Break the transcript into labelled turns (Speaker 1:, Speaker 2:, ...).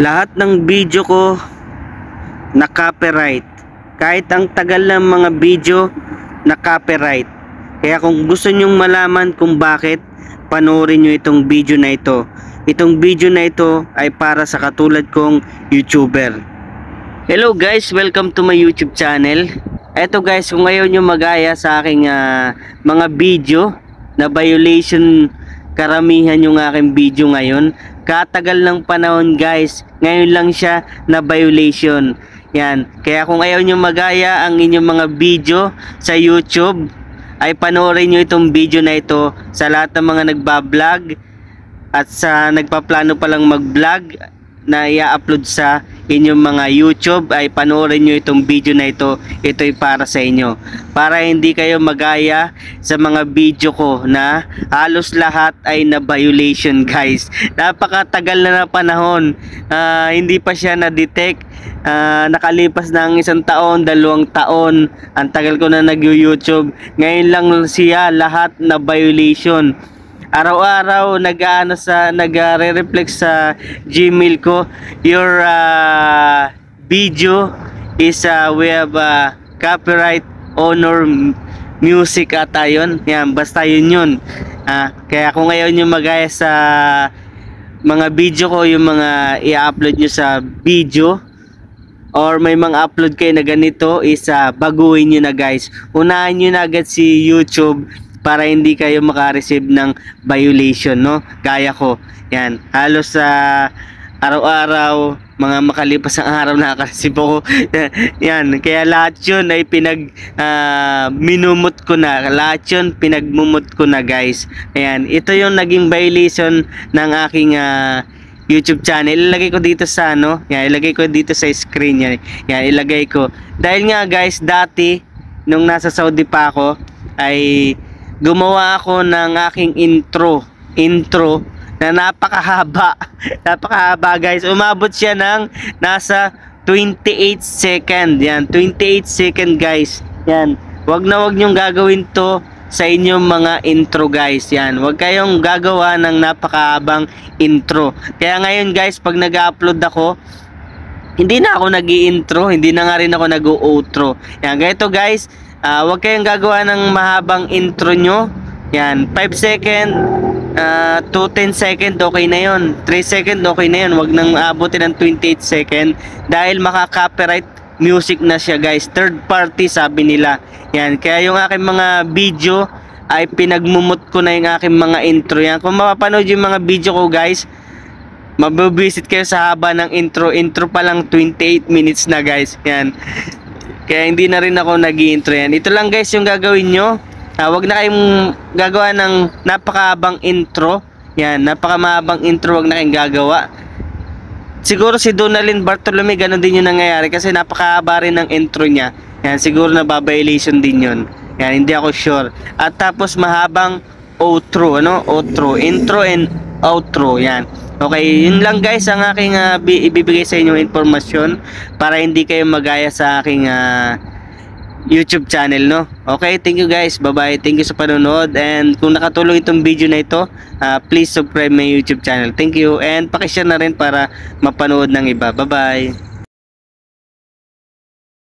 Speaker 1: Lahat ng video ko na copyright. Kahit ang tagal ng mga video na copyright. Kaya kung gusto nyong malaman kung bakit, panoorin nyo itong video na ito. Itong video na ito ay para sa katulad kong YouTuber. Hello guys, welcome to my YouTube channel. Eto guys, kung ayaw nyo magaya sa aking mga video na violation, karamihan yung aking video ngayon. Katagal ng panahon guys, ngayon lang siya na violation. Yan, kaya kung ayaw nyo magaya ang inyong mga video sa YouTube, ay panoorin nyo itong video na ito sa lahat ng mga nagbablog at sa nagpaplano palang mag-vlog na i-upload sa inyong mga YouTube, ay panoorin nyo itong video na ito. Ito ay para sa inyo, para hindi kayo magaya sa mga video ko na halos lahat ay na violation guys. Napakatagal na panahon, hindi pa siya na-detect. Nakalipas na ang 1 taon, 2 taon, ang tagal ko na nag-YouTube. Ngayon lang siya lahat na violation. Araw-araw nagre-reflect sa Gmail ko, your video is we have copyright honor music ata yun. Yan, basta yun. Kaya kung ngayon nyo magaya sa mga video ko, yung mga i-upload nyo sa video, or may mga upload kayo na ganito, is baguhin nyo na guys. Unahin nyo na agad si YouTube para hindi kayo makareceive ng violation, no? Gaya ko. Yan, halos araw-araw, mga makalipas ang araw nakaka-receive ako. Yan, kaya lahat yun ay minumut ko na. Lahat yun pinagmumut ko na guys. Ayan, ito yung naging violation ng aking YouTube channel. Ilagay ko dito sa yan, ilagay ko dito sa screen yan. Yan, ilagay ko. Dahil nga guys, dati nung nasa Saudi pa ako, ay gumawa ako ng aking intro na napakahaba. Napakahaba guys. Umabot siya ng nasa 28 second. Yan, 28 second guys. Yan. Wag na wag nyong gagawin to sa inyong mga intro guys. Yan, wag kayong gagawa ng napakahabang intro. Kaya ngayon guys, pag nag-upload ako, hindi na ako nag-i-intro, hindi na nga rin ako nag-o-outro. Yan, ganito guys, wag kayong gagawa ng mahabang intro nyo. Yan, 5 second to 10 second, okay na yun. 3 second, okay na yun. Wag nang abutin ng 28 second dahil maka-copyright music na siya guys. Third party sabi nila. Yan, kaya yung aking mga video ay pinagmumut ko na yung aking mga intro. Yan, kung mapapanood yung mga video ko guys, mabibisit kayo sa haba ng intro pa lang 28 minutes na guys. Yan, kaya hindi na rin ako nag-i-intro. Yan, ito lang guys yung gagawin nyo. Wag na kayong gagawa ng napakahabang intro. Yan, napakamahabang intro, wag na kayong gagawa. Siguro si Donalyn Bartolome ganun din yung nangyayari kasi napakahaba rin ng intro niya. Yan, siguro na violation din yun. Yan, hindi ako sure. At tapos mahabang outro, outro, intro and outro. Yan. Okay, yun lang guys ang aking ibibigay sa inyo informasyon para hindi kayo magaya sa aking YouTube channel, no? Okay, thank you guys. Bye-bye. Thank you sa panonood. And kung nakatulong itong video na ito, please subscribe my YouTube channel. Thank you. And paki-share na rin para mapanood ng iba. Bye-bye.